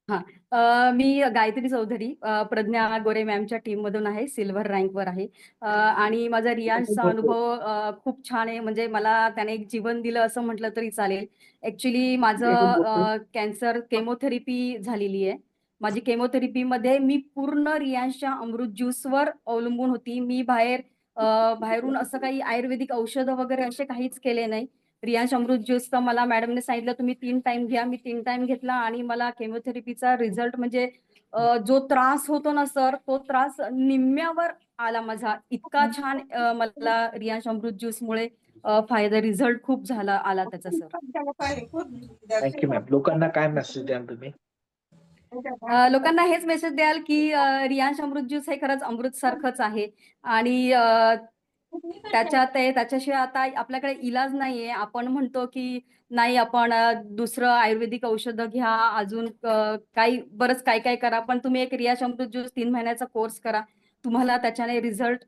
हां. मी गायत्री चौधरी प्रज्ञा गोरे मॅमच्या टीममधून आहे. सिल्व्हर रँकवर आहे. आणि माझा रियांशचा अनुभव खूप छान आहे. म्हणजे मला त्याने एक जीवन दिलं असं म्हटलं तरी चालेल. ॲक्चुअली माझं कॅन्सर केमोथेरपी झालेली आहे. माझी केमोथेरपीमध्ये मी पूर्ण रियांशच्या अमृत ज्यूसवर अवलंबून होती. मी बाहेरून असं काही आयुर्वेदिक औषधं वगैरे असे काहीच केले नाही. रियांश अमृत ज्यूस तर मला मॅडमने सांगितलं तुम्ही 3 टाइम घ्या. मी 3 टाइम घेतला आणि मला केमोथेरपीचा रिझल्ट म्हणजे जो त्रास होतो ना सर, तो त्रास निम्म्यावर आला माझा. इतका छान मला रियांश अमृत ज्यूसमुळे फायदा रिझल्ट खूप झाला आला त्याचा सर. Thank you ma'am. लोकांना काय मेसेज द्याल तुम्ही? लोकांना हेच मेसेज द्याल की रियांश अमृत ज्यूस हे खरंच अमृत सारखंच आहे आणि त्याच्याशिवाय आता आपल्याकडे इलाज नाहीये. आपण म्हणतो की नाही आपण दुसरं आयुर्वेदिक औषधं घ्या, अजून बरंच काय काय करा. पण तुम्ही एक रियांश अमृत ज्यूस 3 महिन्याचा कोर्स करा. तुम्हाला त्याच्याने रिझल्ट